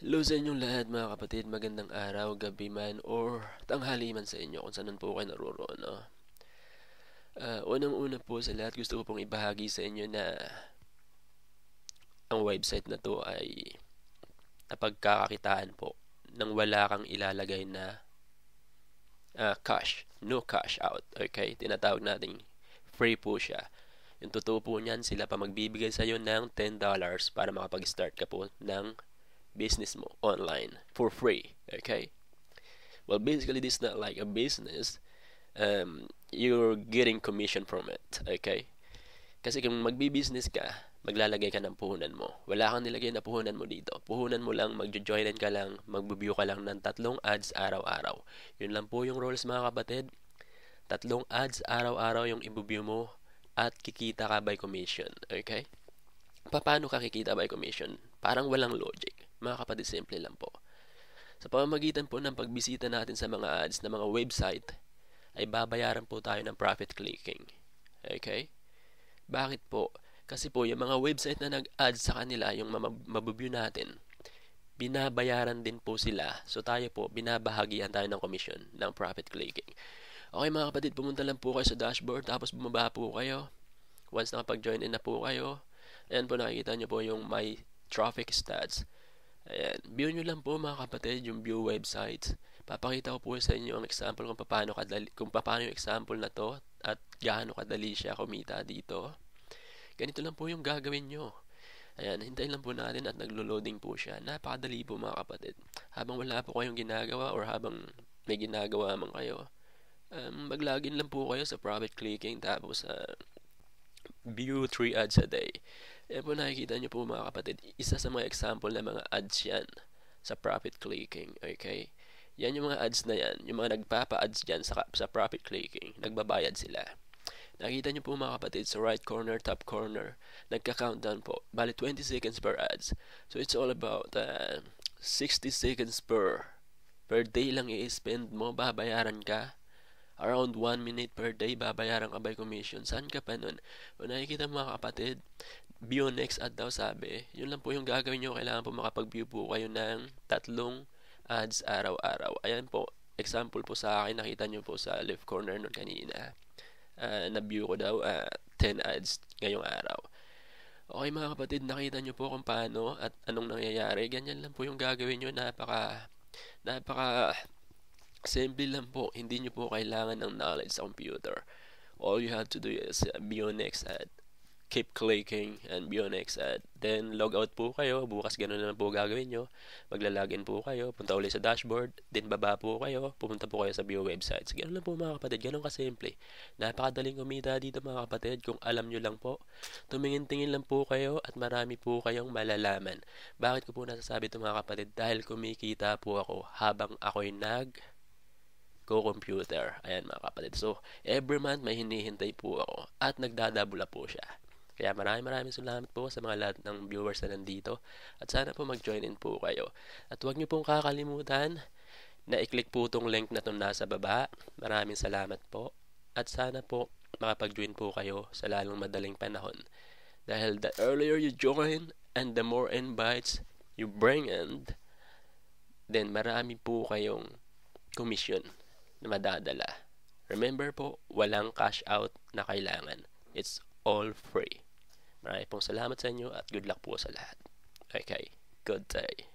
Hello sa inyong lahat mga kapatid, magandang araw, gabi man, or tanghali man sa inyo kung saan po kayo naroon. No? Unang-una po sa lahat, gusto ko pong ibahagi sa inyo na ang website na to ay napagkakakitaan po nang wala kang ilalagay na cash, no cash out. Okay, tinatawag nating free po siya. Yung totoo po niyan, sila pa magbibigay sa iyo ng $10 para makapag-start ka po ng business mo online for free. Okay? Well, basically, this is not like a business. You're getting commission from it. Okay? Kasi kung magbi-business ka, maglalagay ka ng puhunan mo. Wala kang nilagay na puhunan mo dito. Puhunan mo lang, magjo-joinan ka lang, magbo-view ka lang ng 3 ads araw-araw. Yun lang po yung rules mga kapatid. 3 ads araw-araw yung i-view mo at kikita ka by commission. Okay? Paano ka kikita by commission? Parang walang logic. Mga kapatid, simple lang po. Sa pamamagitan po ng pagbisita natin sa mga ads na mga website, ay babayaran po tayo ng profit clicking. Okay? Bakit po? Kasi po, yung mga website na nag-ads sa kanila, yung mabubview natin, binabayaran din po sila. So tayo po, binabahagian tayo ng commission ng profit clicking. Okay mga kapatid, pumunta lang po kayo sa dashboard, tapos bumaba po kayo. Once nakapag-join in na po kayo, ayan po nakikita nyo po yung my traffic stats. Ayan, view nyo lang po mga kapatid yung view websites. Papakita ko po sa inyo ang example kung paano yung example na to at gaano kadali siya kumita dito. Ganito lang po yung gagawin nyo. Ayan, hintayin lang po natin at naglo-loading po siya. Napakadali po mga kapatid. Habang wala po kayong ginagawa or habang may ginagawa man kayo, mag-login lang po kayo sa profit clicking tapos view 3 ads a day. Ayan po nakikita nyo po mga kapatid, isa sa mga example na mga ads yan sa profit clicking. Okay? Yan yung mga ads na yan, yung mga nagpapa-ads dyan sa profit clicking, nagbabayad sila. Nakita nyo po mga kapatid sa right corner, top corner, nagka-countdown po. Bali 20 seconds per ads. So it's all about 60 seconds per day lang i-spend mo, babayaran ka. Around 1 minute per day, babayaran ka by commission. Saan ka pa nun? Kung nakikita mga kapatid, view next ad daw sabi, yun lang po yung gagawin nyo. Kailangan po makapag-view po kayo ng 3 ads araw-araw. Ayan po, example po sa akin, nakita nyo po sa left corner nun kanina. Na-view ko daw 10 ads ngayong araw. Okay mga kapatid, nakita nyo po kung paano at anong nangyayari. Ganyan lang po yung gagawin nyo. Napaka simple lang po. Hindi nyo po kailangan ng knowledge sa computer. All you have to do is view next ad. Keep clicking and view next ad. Then log out po kayo. Bukas ganun na po gagawin nyo. Maglalagin po kayo. Punta ulit sa dashboard. Then baba po kayo. Pumunta po kayo sa view websites. Ganun lang po mga kapatid. Ganun kasimple. Napakadaling kumita dito mga kapatid. Kung alam nyo lang po. Tumingin-tingin lang po kayo at marami po kayong malalaman. Bakit ko po nasasabi ito mga kapatid? Dahil kumikita po ako habang ako'y computer. Ayan mga kapatid. So, every month may hinihintay po ako at nagdadabula po siya. Kaya maraming salamat po sa mga lahat ng viewers na nandito at sana po mag-join in po kayo. At huwag niyo pong kakalimutan na i-click po itong link na itong nasa baba. Maraming salamat po at sana po makapag-join po kayo sa lalong madaling panahon. Dahil the earlier you join and the more invites you bring in, then marami po kayong commission na madadala. Remember po, walang cash out na kailangan. It's all free. Maraming pong salamat sa inyo at good luck po sa lahat. Okay, good day.